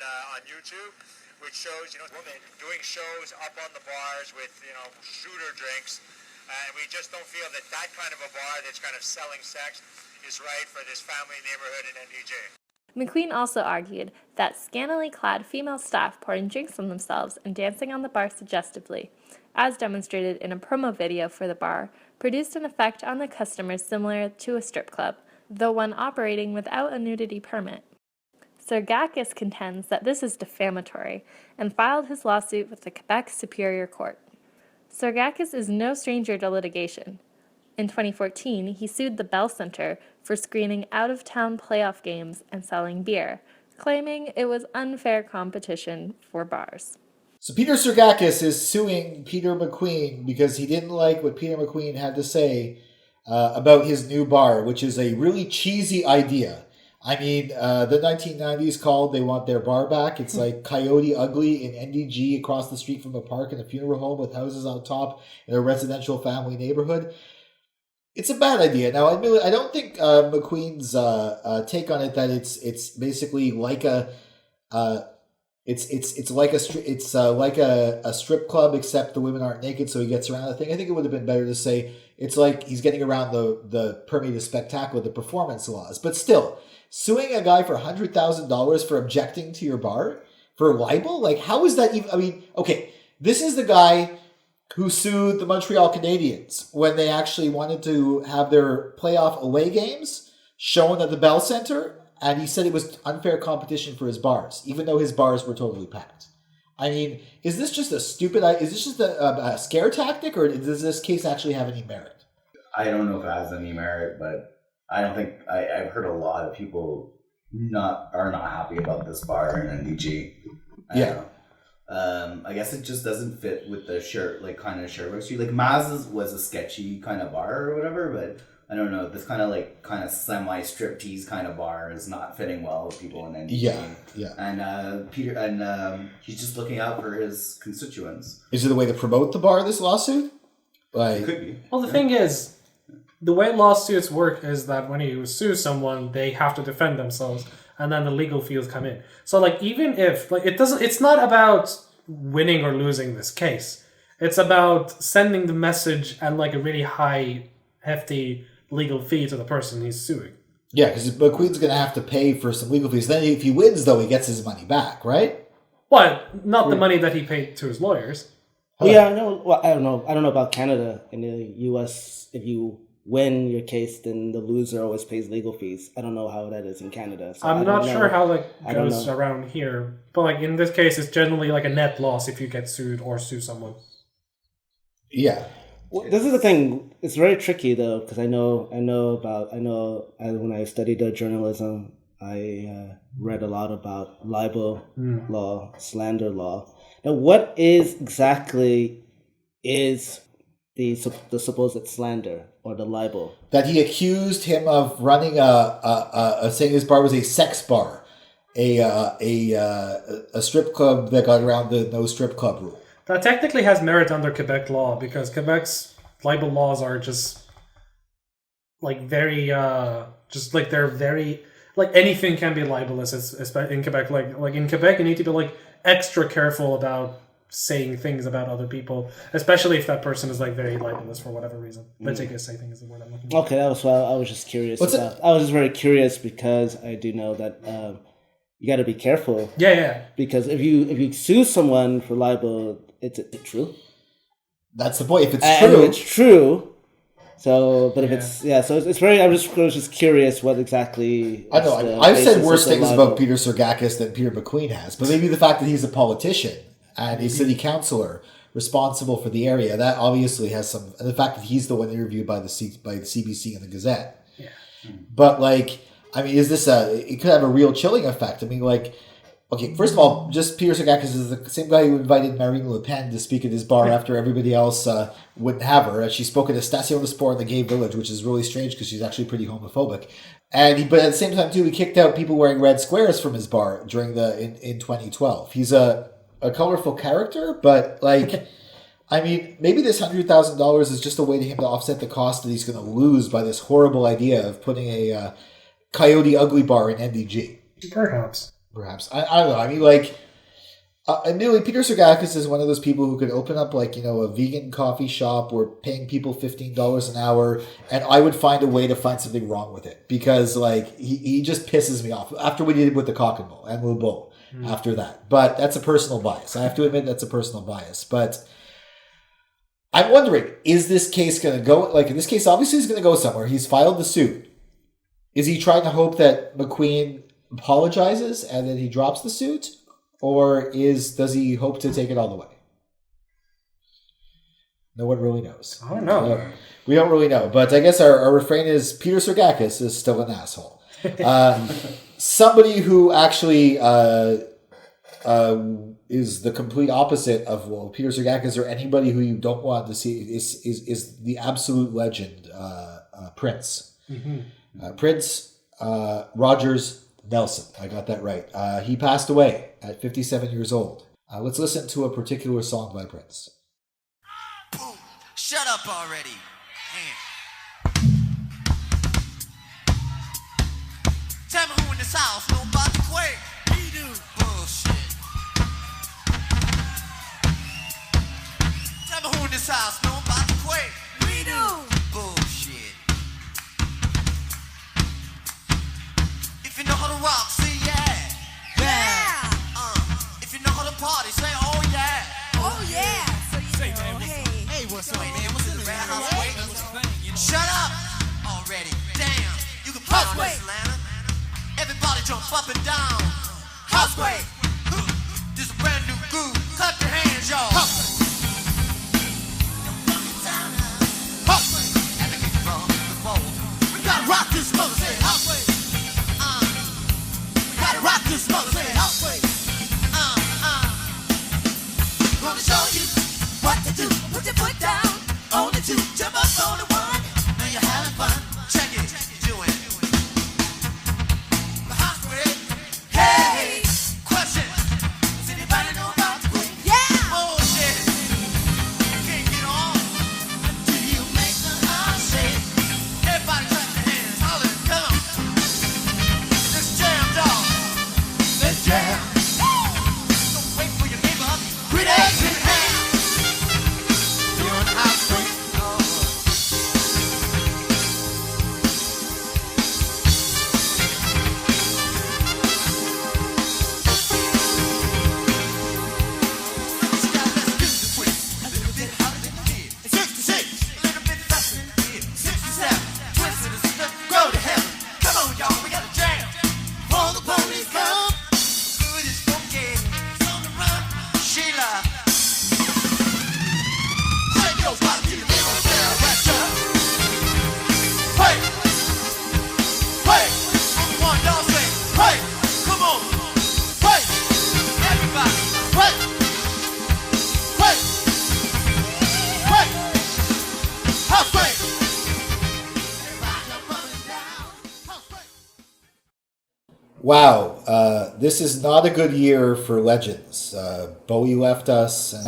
G: YouTube, which shows, women doing shows up on the bars with, shooter drinks, and we just don't feel that kind of a bar that's kind of selling sex is right for this family neighborhood in NDJ.
E: McLean also argued that scantily clad female staff pouring drinks on themselves and dancing on the bar suggestively, as demonstrated in a promo video for the bar, produced an effect on the customers similar to a strip club, though one operating without a nudity permit. Sergakis contends that this is defamatory and filed his lawsuit with the Quebec Superior Court. Sergakis is no stranger to litigation. In 2014, he sued the Bell Center for screening out-of-town playoff games and selling beer, claiming it was unfair competition for bars.
A: So Peter Sergakis is suing Peter McQueen because he didn't like what Peter McQueen had to say about his new bar, which is a really cheesy idea. I mean, the 1990s called They Want Their Bar Back. It's like Coyote Ugly in NDG across the street from a park and a funeral home with houses on top in a residential family neighborhood. It's a bad idea. Now, I don't think McQueen's take on it that it's basically like a it's like a strip club, except the women aren't naked, so he gets around the thing. I think it would have been better to say it's like he's getting around the permis de spectacle, the performance laws. But still, suing a guy for $100,000 for objecting to your bar for libel, like how is that even? I mean, okay, this is the guy who sued the Montreal Canadiens when they actually wanted to have their playoff away games shown at the Bell Centre, and he said it was unfair competition for his bars, even though his bars were totally packed. I mean, is this just a scare tactic, or does this case actually have any merit?
D: I don't know if it has any merit, but I don't think I've heard a lot of people are not happy about this bar in NDG.
A: Yeah.
D: I guess it just doesn't fit with the kind of Sherbrooke Street. Like Maz's was a sketchy kind of bar or whatever, but I don't know. This kind of semi striptease kind of bar is not fitting well with people in NDG.
A: Yeah.
D: And he's just looking out for his constituents.
A: Is it a way to promote the bar, this lawsuit?
D: It could be.
C: Well, the thing is, the way lawsuits work is that when you sue someone, they have to defend themselves, and then the legal fees come in. So, like, even if it's not about winning or losing this case. It's about sending the message and like a really high, hefty legal fee to the person he's suing.
A: Yeah, because McQueen's going to have to pay for some legal fees. Then if he wins, though, he gets his money back, right?
C: What? Not the money that he paid to his lawyers.
B: Yeah, I know. Well, I don't know. I don't know about Canada. In the U.S., if you win your case, then the loser always pays legal fees. I don't know how that is in Canada. So
C: I'm not sure how that goes around here. But like in this case, it's generally like a net loss if you get sued or sue someone.
A: Yeah.
B: Well, this is the thing. It's very tricky though, because I know when I studied journalism, I read a lot about libel law, slander law. Now, what is exactly is the supposed slander or the libel?
A: That he accused him of running saying his bar was a sex bar, a strip club that got around the no strip club rule.
C: That technically has merit under Quebec law because Quebec's libel laws are just like very they're very like anything can be libelous. Especially in Quebec, like in Quebec, you need to be like extra careful about saying things about other people, especially if that person is like very libelous for whatever reason. Litigious, I think is the word I'm looking for.
B: Okay, that was what I was just curious about. I was just very curious because I do know that you got to be careful.
C: Yeah.
B: Because if you sue someone for libel, it's true.
A: That's the point. If it's true,
B: it's true. So, but if so it's very. I was just curious what exactly.
A: I know. I've said worse things about Peter Sergakis than Peter McQueen has, but maybe the fact that he's a politician and a city councillor responsible for the area, that obviously has some. And the fact that he's the one interviewed by the CBC and the Gazette.
C: Yeah.
A: But like, I mean, is this it could have a real chilling effect. I mean, like, okay, first of all, just Peter Sergakis is the same guy who invited Marine Le Pen to speak at his bar after everybody else wouldn't have her. She spoke at a Station de Sport in the gay village, which is really strange because she's actually pretty homophobic. But at the same time, too, he kicked out people wearing red squares from his bar during in 2012. He's a colorful character, but like, I mean, maybe this $100,000 is just a way to him to offset the cost that he's going to lose by this horrible idea of putting a Coyote Ugly bar in NDG.
C: Perhaps.
A: I don't know. I mean, like, admittedly, Peter Sergakis is one of those people who could open up, like, you know, a vegan coffee shop or paying people $15 an hour, and I would find a way to find something wrong with it because, like, he just pisses me off after what he did with the Cock and Bull and Le Bull after that. But that's a personal bias. I have to admit that's a personal bias. But I'm wondering, is this case going to go, like, in this case, obviously he's going to go somewhere. He's filed the suit. Is he trying to hope that McQueen apologizes and then he drops the suit, or does he hope to take it all the way? No one really knows.
C: I don't know.
A: We don't really know, but I guess our refrain is Peter Sergakis is still an asshole. Somebody who actually is the complete opposite of Peter Sergakis or anybody who you don't want to see is the absolute legend Prince. Mm-hmm. Prince Rogers Nelson. I got that right. He passed away at 57 years old. Let's listen to a particular song by Prince.
H: Boom! Shut up already. Man. this house know about the quake? We do. Bullshit. Tell me who in this house know about the quake? We do. Bullshit. If you know how to rock, say yeah. Yeah. If you know how to party, say oh yeah. Oh yeah. So you say, know, man, hey, what's up, man? What's in the bad house? Wait, shut up already. Damn. You can pop this, Atlanta. Everybody jump up and down. Housequake. This is a brand new groove. Clap your hands, y'all. Housequake. We gotta rock this mother, say housequake. We gotta rock this mother, say housequake. Gonna show you what to do. Put your foot down on the two, jump up on the one. Now you're having fun. Check it, do it. The housequake. Hey, question. Does anybody know about the quake? Yeah. Bullshit. Can't get on until you make the house shake. Everybody clap your hands, holler, come on. Let's jam, dog. Let's jam. Don't wait for your neighbor. Quit asking hands. You're in the housequake.
A: Wow, this is not a good year for legends. Bowie left us, and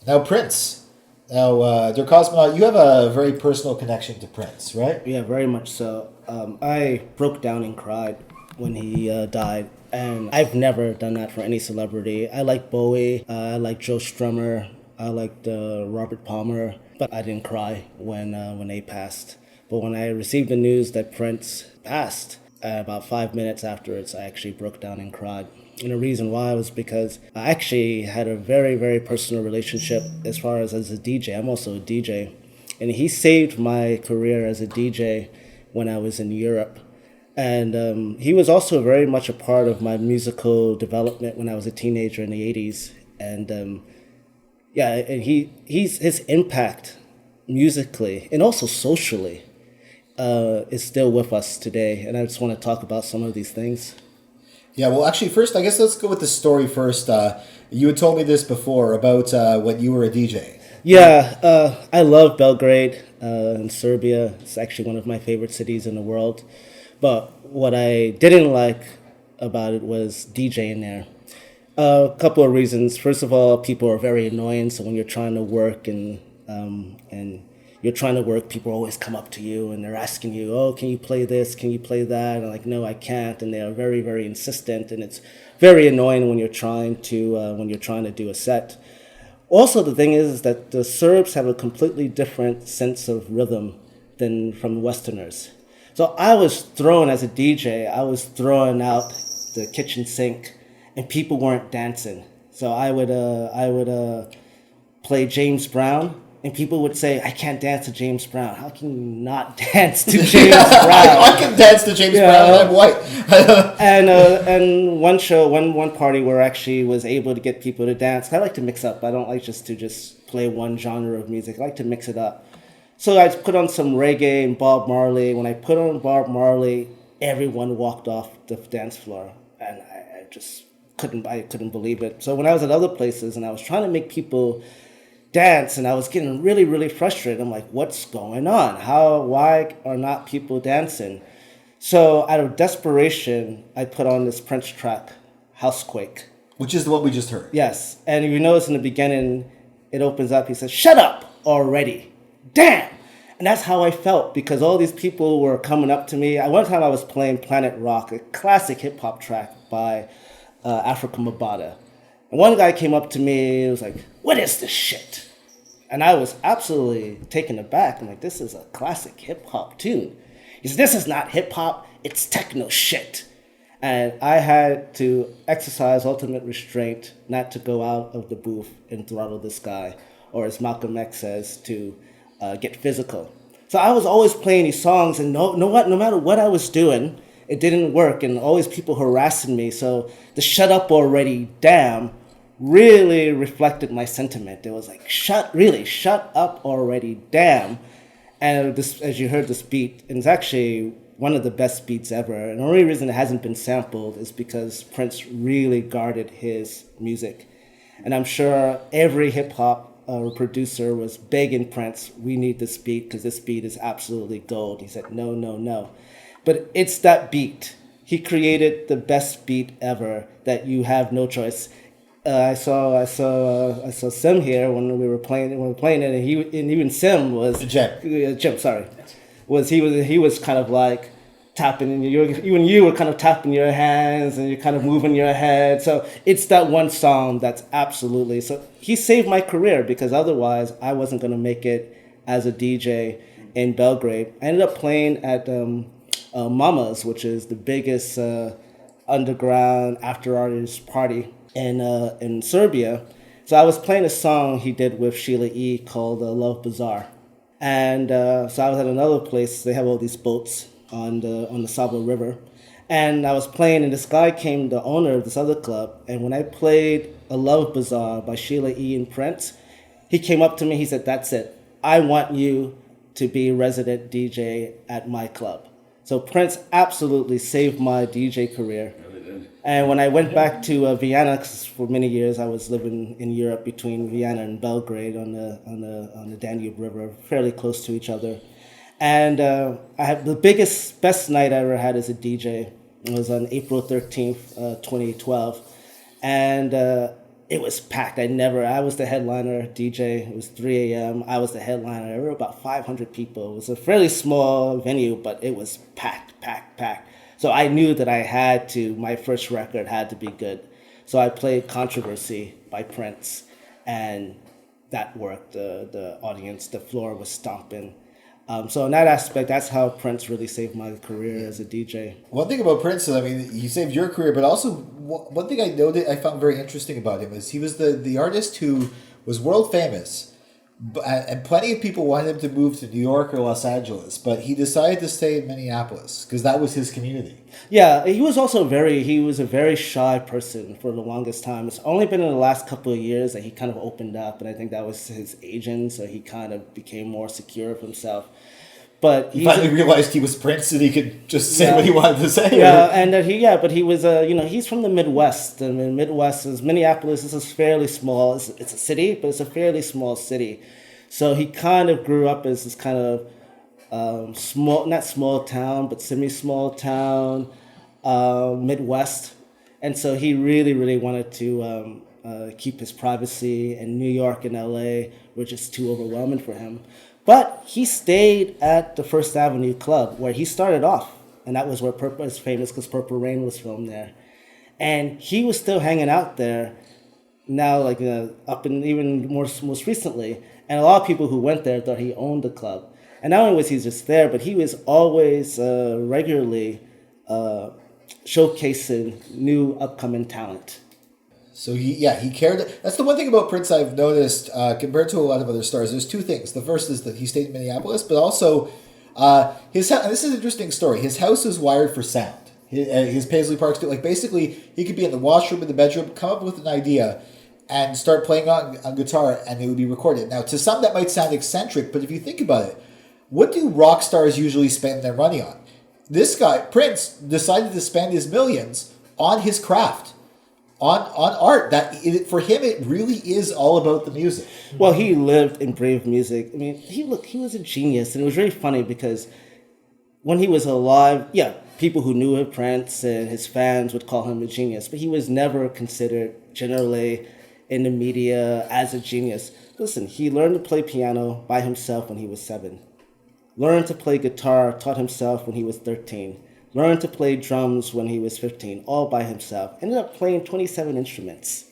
A: now Prince. Now, Der Kosmonaut, you have a very personal connection to Prince, right?
B: Yeah, very much so. I broke down and cried when he died, and I've never done that for any celebrity. I like Bowie, I like Joe Strummer, I liked Robert Palmer, but I didn't cry when they passed. But when I received the news that Prince passed, about 5 minutes afterwards, I actually broke down and cried. And the reason why was because I actually had a very, very personal relationship as far as a DJ. I'm also a DJ. And he saved my career as a DJ when I was in Europe. And he was also very much a part of my musical development when I was a teenager in the 80s. And and his impact musically and also socially is still with us today. And I just want to talk about some of these things.
A: Yeah, well, actually, first, I guess let's go with the story first. You had told me this before about when you were a DJ.
B: Yeah, I love Belgrade in Serbia. It's actually one of my favorite cities in the world. But what I didn't like about it was DJing there. A couple of reasons. First of all, people are very annoying. So when you're trying to work and you're trying to work, people always come up to you and they're asking you, oh, can you play this? Can you play that? And I'm like, no, I can't. And they are very, very insistent. And it's very annoying when you're trying to do a set. Also, the thing is that the Serbs have a completely different sense of rhythm than from Westerners. So I was thrown as a DJ, I was throwing out the kitchen sink and people weren't dancing. So I would play James Brown. And people would say, I can't dance to James Brown. How can you not dance to James Brown?
A: I can dance to James Brown, I'm white.
B: And one party where I actually was able to get people to dance. I like to mix up. I don't like just to play one genre of music. I like to mix it up. So I put on some reggae and Bob Marley. When I put on Bob Marley, everyone walked off the dance floor. And I just couldn't believe it. So when I was at other places and I was trying to make people dance, and I was getting really, really frustrated. I'm like, what's going on? Why are not people dancing? So out of desperation, I put on this Prince track, Housequake.
A: Which is the one we just heard.
B: Yes. And if you notice in the beginning, it opens up, he says, shut up already. Damn. And that's how I felt, because all these people were coming up to me. At one time I was playing Planet Rock, a classic hip hop track by Africa Mabata. And one guy came up to me and was like, "What is this shit?" And I was absolutely taken aback. I'm like, "This is a classic hip hop tune." He said, "This is not hip hop, it's techno shit." And I had to exercise ultimate restraint not to go out of the booth and throttle this guy, or as Malcolm X says, to get physical. So I was always playing these songs, and no matter what I was doing, it didn't work, and always people harassing me. So the "shut up already, damn" really reflected my sentiment. It was like, shut up already, damn. And this, as you heard this beat, and it's actually one of the best beats ever. And the only reason it hasn't been sampled is because Prince really guarded his music. And I'm sure every hip hop producer was begging Prince, "We need this beat because this beat is absolutely gold." He said, "No, no, no." But it's that beat. He created the best beat ever that you have no choice. I saw Sim here when we were playing it, and even Sim was Jim. Sorry, he was kind of like tapping, and you were kind of tapping your hands and you're kind of moving your head. So it's that one song that's absolutely, so he saved my career, because otherwise I wasn't going to make it as a DJ in Belgrade. I ended up playing at Mama's, which is the biggest underground after artist party in Serbia. So I was playing a song he did with Sheila E. called Love Bazaar. And so I was at another place. They have all these boats on the Saba River. And I was playing, and this guy came, the owner of this other club. And when I played A Love Bazaar by Sheila E. and Prince, he came up to me, he said, "That's it. I want you to be resident DJ at my club." So Prince absolutely saved my DJ career. And when I went back to Vienna, 'cause for many years I was living in Europe between Vienna and Belgrade on the Danube River, fairly close to each other. And I had the best night I ever had as a DJ. It was on April 13th, 2012. And it was packed. I was the headliner DJ. It was 3 a.m. I was the headliner. There were about 500 people. It was a fairly small venue, but it was packed. So I knew that my first record had to be good. So I played Controversy by Prince, and that worked. The audience, the floor was stomping. So in that aspect, that's how Prince really saved my career as a DJ.
A: One thing about Prince, I mean, he saved your career, but also one thing I found very interesting about him is he was the artist who was world famous, and plenty of people wanted him to move to New York or Los Angeles, but he decided to stay in Minneapolis because that was his community.
B: Yeah, he was a very shy person for the longest time. It's only been in the last couple of years that he kind of opened up, and I think that was his agent, so he kind of became more secure of himself. But
A: he finally realized he was Prince and he could just say what he wanted to say.
B: Yeah, and but he was he's from the Midwest, and the Midwest is Minneapolis. Is fairly small. It's a city, but it's a fairly small city. So he kind of grew up as this kind of not small town, but semi-small town, Midwest. And so he really, really wanted to keep his privacy, and New York and LA were just too overwhelming for him. But he stayed at the First Avenue Club where he started off. And that was where Purple is famous, because Purple Rain was filmed there. And he was still hanging out there now, like up and even most recently. And a lot of people who went there thought he owned the club. And not only was he just there, but he was always regularly showcasing new upcoming talent.
A: So he cared. That's the one thing about Prince I've noticed compared to a lot of other stars. There's two things. The first is that he stayed in Minneapolis, but also his house. This is an interesting story. His house is wired for sound. His Paisley Park, like basically he could be in the washroom, in the bedroom, come up with an idea, and start playing on guitar, and it would be recorded. Now, to some that might sound eccentric, but if you think about it, what do rock stars usually spend their money on? This guy, Prince, decided to spend his millions on his craft. On art. For him, it really is all about the music.
B: Well, he lived and breathed music. I mean, he was a genius, and it was very funny because when he was alive, people who knew of Prince and his fans would call him a genius, but he was never considered generally in the media as a genius. Listen, he learned to play piano by himself when he was 7. Learned to play guitar, taught himself when he was 13. Learned to play drums when he was 15, all by himself. Ended up playing 27 instruments.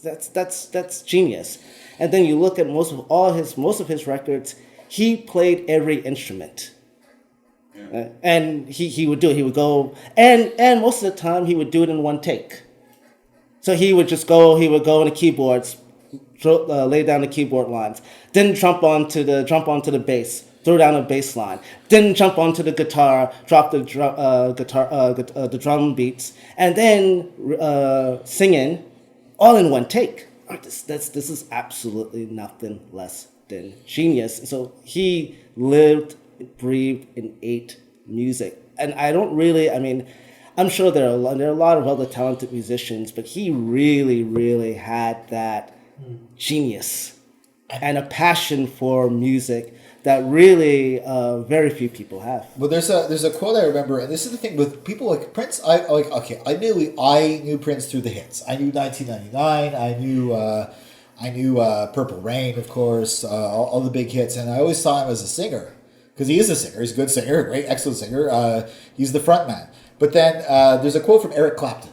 B: That's genius. And then you look at most of his records, he played every instrument. And he would do it. He would go, and most of the time he would do it in one take. So he would go in the keyboards, lay down the keyboard lines, then jump onto the bass, throw down a bass line, then jump onto the guitar, drop the the drum beats, and then singing, all in one take. This is absolutely nothing less than genius. So he lived, breathed, and ate music. And I'm sure there are a lot of other talented musicians, but he really, really had that genius and a passion for music that really very few people have.
A: Well, there's a quote I remember, and this is the thing with people like Prince. I knew Prince through the hits. I knew 1999. I knew Purple Rain, of course, all the big hits, and I always saw him as a singer because he is a singer. He's a good singer, great, excellent singer. He's the front man. But then there's a quote from Eric Clapton,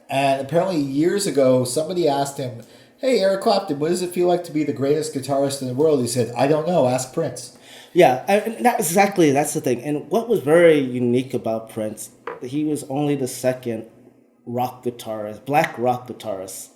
A: and apparently years ago somebody asked him, "Hey, Eric Clapton, what does it feel like to be the greatest guitarist in the world?" He said, "I don't know. Ask Prince."
B: Yeah, and that's the thing. And what was very unique about Prince, he was only the second black rock guitarist,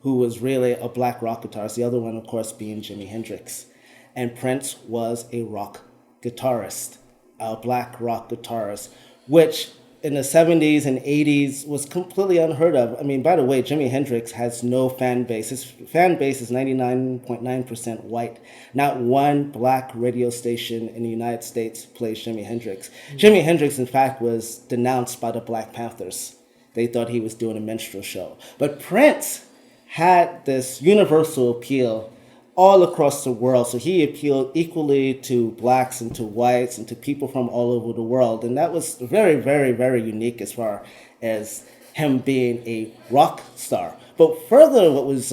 B: who was really a black rock guitarist. The other one, of course, being Jimi Hendrix. And Prince was a rock guitarist, a black rock guitarist, which in the 70s and 80s was completely unheard of. I mean, by the way, Jimi Hendrix has no fan base. His fan base is 99.9% white. Not one black radio station in the United States plays Jimi Hendrix. Jimi Hendrix, in fact, was denounced by the Black Panthers. They thought he was doing a minstrel show. But Prince had this universal appeal all across the world. So he appealed equally to blacks and to whites and to people from all over the world. And that was very, very, very unique as far as him being a rock star. But further, what was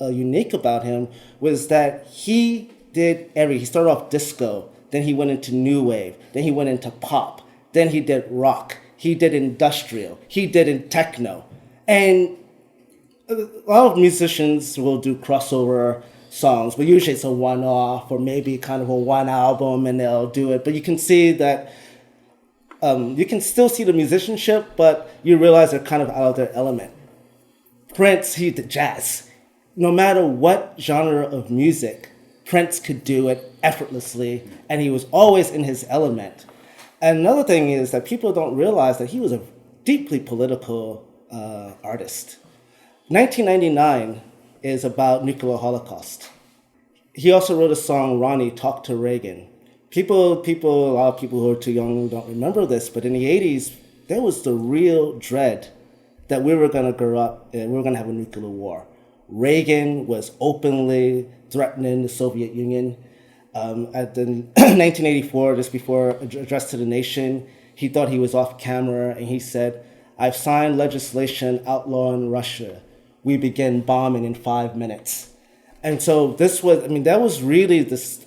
B: unique about him was that he started off disco, then he went into new wave, then he went into pop, then he did rock, he did industrial, he did techno. And a lot of musicians will do crossover songs, but usually it's a one-off or maybe kind of a one album and they'll do it. But you can see that you can still see the musicianship, but you realize they're kind of out of their element. Prince, he did jazz. No matter what genre of music, Prince could do it effortlessly, and he was always in his element. And another thing is that people don't realize that he was a deeply political artist. 1999 is about nuclear holocaust. He also wrote a song, Ronnie, Talk to Reagan. A lot of people who are too young don't remember this, but in the 80s, there was the real dread that we were going to grow up and we were going to have a nuclear war. Reagan was openly threatening the Soviet Union. At the 1984, just before address to the nation, he thought he was off camera and he said, "I've signed legislation outlawing Russia. We begin bombing in 5 minutes." And so that was really this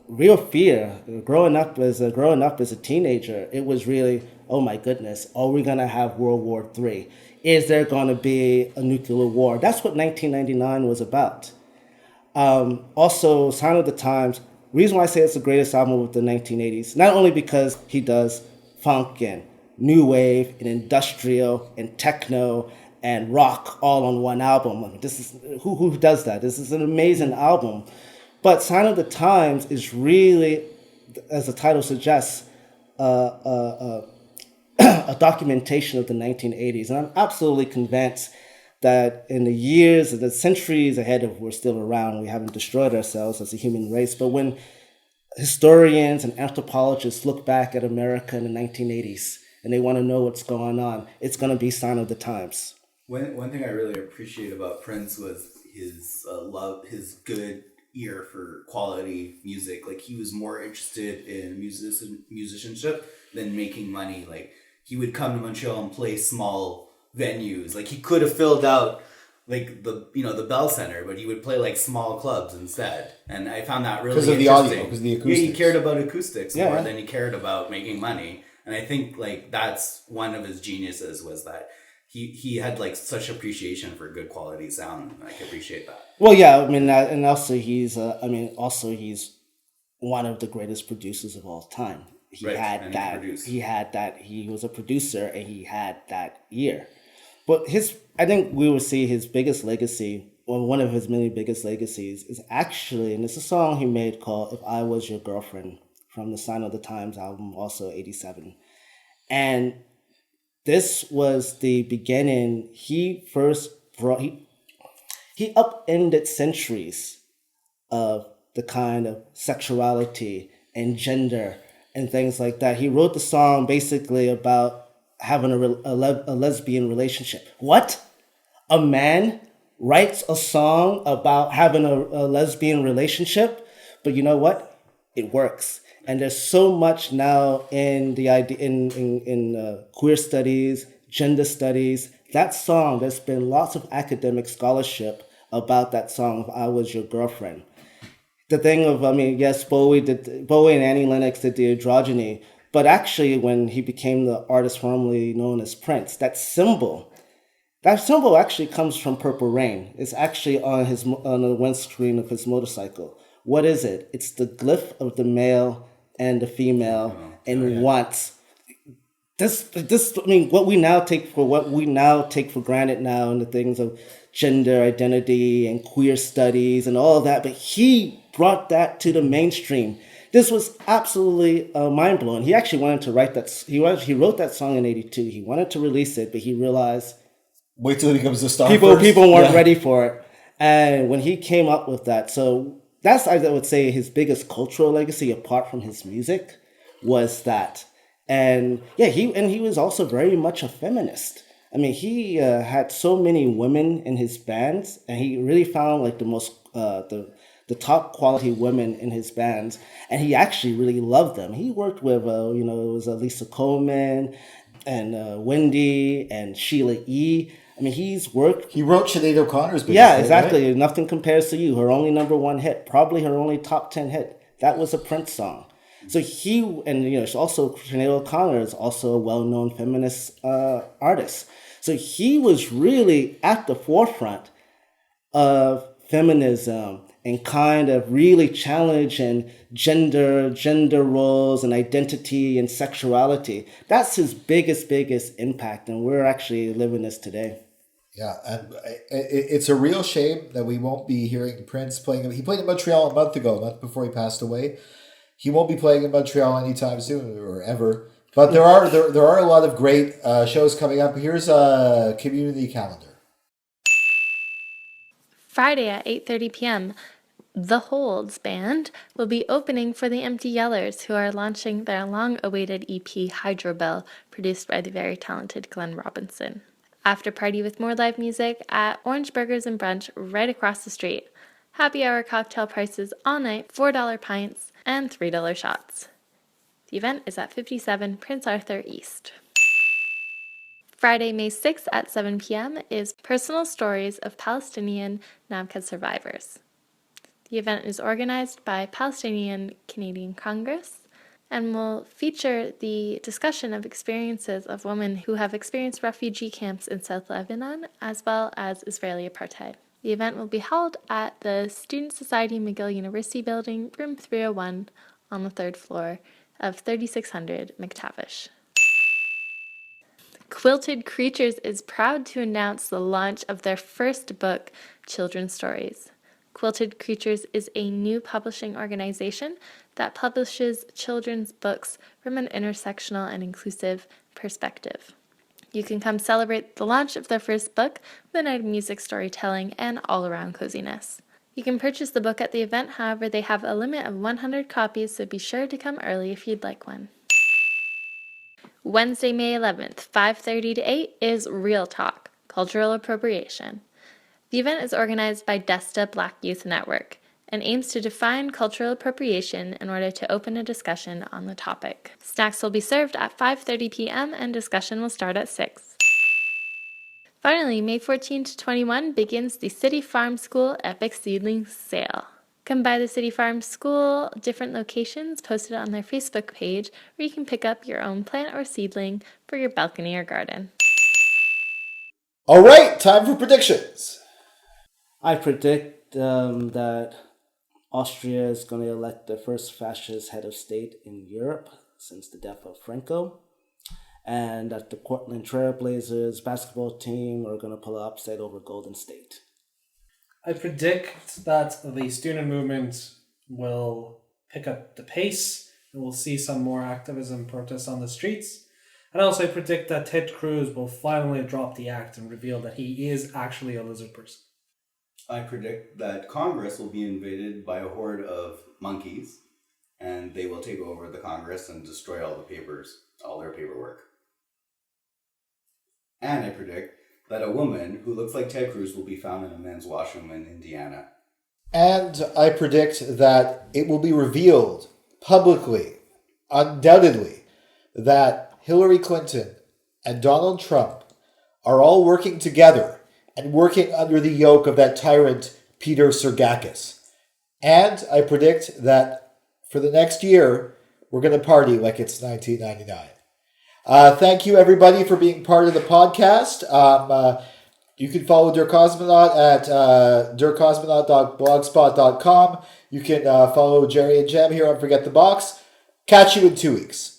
B: real fear. Growing up as a teenager, it was really, oh my goodness, are we going to have World War III? Is there going to be a nuclear war? That's what 1999 was about. Also, Sign of the Times, reason why I say it's the greatest album of the 1980s, not only because he does funk and new wave and industrial and techno and rock all on one album. I mean, this is who does that? This is an amazing album. But Sign of the Times is really, as the title suggests, a documentation of the 1980s. And I'm absolutely convinced that in the years, the centuries ahead of we're still around, we haven't destroyed ourselves as a human race. But when historians and anthropologists look back at America in the 1980s and they want to know what's going on, it's going to be Sign of the Times.
D: One thing I really appreciate about Prince was his his good ear for quality music. Like, he was more interested in musicianship than making money. Like, he would come to Montreal and play small venues. Like, he could have filled out like the Bell Center, but he would play like small clubs instead. And I found that really
A: Because of the
D: interesting.
A: audio, because of the
D: Yeah,
A: acoustics.
D: he cared about acoustics
B: Yeah.
D: more than he cared about making money. And I think like that's one of his geniuses, was that he had like such appreciation for good quality sound. And I can appreciate that.
B: Well, yeah, I mean, and also he's one of the greatest producers of all time. He
D: Right,
B: had
D: and he
B: that.
D: produced.
B: He had that. He was a producer, and he had that ear. But I think we would see his biggest legacy, or one of his many biggest legacies, is actually, and it's a song he made called "If I Was Your Girlfriend" from the Sign of the Times album, also '87, and this was the beginning. He first brought he upended centuries of the kind of sexuality and gender and things like that. He wrote the song basically about having a lesbian relationship. What? A man writes a song about having a lesbian relationship? But you know what? It works. And there's so much now in the idea in queer studies, gender studies. That song, there's been lots of academic scholarship about that song, "If I Was Your Girlfriend." The thing of, yes, Bowie and Annie Lennox did the androgyny, but actually when he became the artist formerly known as Prince, that symbol actually comes from Purple Rain. It's actually on the windscreen of his motorcycle. What is it? It's the glyph of the male and the female, and wants. What we now take for granted now in the things of gender identity and queer studies and all of that, but he brought that to the mainstream. This was absolutely mind blowing. He actually wanted to write that. He wrote that song in '82. He wanted to release it, but he realized
A: Wait till he becomes a star.
B: people
A: first.
B: weren't
A: Yeah.
B: ready for it. And when he came up with that, so that's, I would say, his biggest cultural legacy apart from his music was that. And yeah, he was also very much a feminist. I mean, he had so many women in his bands, and he really found like the most the top quality women in his bands, and he actually really loved them. He worked with it was Lisa Coleman and Wendy and Sheila E. I mean, he's worked.
A: He wrote Sinead O'Connor's biggest
B: Yeah,
A: hit,
B: exactly.
A: right?
B: Nothing Compares to You, her only #1 hit, probably her only top 10 hit. That was a Prince song. So it's also Sinead O'Connor is also a well-known feminist artist. So he was really at the forefront of feminism and kind of really challenging gender roles and identity and sexuality. That's his biggest impact, and we're actually living this today.
A: Yeah, and it's a real shame that we won't be hearing Prince playing him. He played in Montreal a month before he passed away. He won't be playing in Montreal anytime soon or ever. But there are a lot of great shows coming up. Here's a community calendar.
E: Friday at 8:30 p.m., The Holds Band will be opening for the Empty Yellers, who are launching their long-awaited EP Hydrobell, produced by the very talented Glenn Robinson. After party with more live music at Orange Burgers and Brunch right across the street. Happy hour cocktail prices all night, $4 pints and $3 shots. The event is at 57 Prince Arthur East. Friday, May 6th at 7 p.m. is Personal Stories of Palestinian Nabka Survivors. The event is organized by Palestinian Canadian Congress and will feature the discussion of experiences of women who have experienced refugee camps in South Lebanon, as well as Israeli apartheid. The event will be held at the Student Society McGill University Building, room 301, on the 3rd floor of 3600 McTavish. Quilted Creatures is proud to announce the launch of their first book, Children's Stories. Quilted Creatures is a new publishing organization that publishes children's books from an intersectional and inclusive perspective. You can come celebrate the launch of their first book with a night of music, storytelling, and all-around coziness. You can purchase the book at the event, however, they have a limit of 100 copies, so be sure to come early if you'd like one. Wednesday, May 11th, 5:30 to 8 is Real Talk, Cultural Appropriation. The event is organized by DESTA Black Youth Network and aims to define cultural appropriation in order to open a discussion on the topic. Snacks will be served at 5:30 p.m. and discussion will start at 6. Finally, May 14 to 21 begins the City Farm School Epic Seedlings Sale. Come by the City Farm School, different locations posted on their Facebook page, where you can pick up your own plant or seedling for your balcony or garden.
A: All right, time for predictions.
B: I predict that Austria is going to elect the first fascist head of state in Europe since the death of Franco, and that the Portland Trailblazers basketball team are going to pull an upset over Golden State.
C: I predict that the student movement will pick up the pace and we'll see some more activism protests on the streets. And also I predict that Ted Cruz will finally drop the act and reveal that he is actually a lizard person.
D: I predict that Congress will be invaded by a horde of monkeys, and they will take over the Congress and destroy all the papers, all their paperwork. And I predict that a woman who looks like Ted Cruz will be found in a men's washroom in Indiana.
A: And I predict that it will be revealed publicly, undoubtedly, that Hillary Clinton and Donald Trump are all working together and working under the yoke of that tyrant, Peter Sergakis. And I predict that for the next year, we're going to party like it's 1999. Thank you, everybody, for being part of the podcast. You can follow Der Kosmonaut at derkosmonaut.blogspot.com. You can follow Jerry and Jem here on Forget the Box. Catch you in 2 weeks.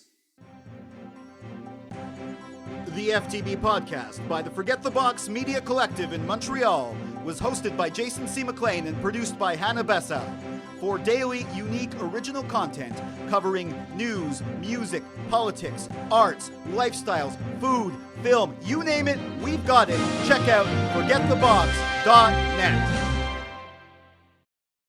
I: The FTB podcast by the Forget the Box Media Collective in Montreal was hosted by Jason C. McLean and produced by Hannah Besseau. For daily, unique, original content covering news, music, politics, arts, lifestyles, food, film, you name it, we've got it. Check out forgetthebox.net.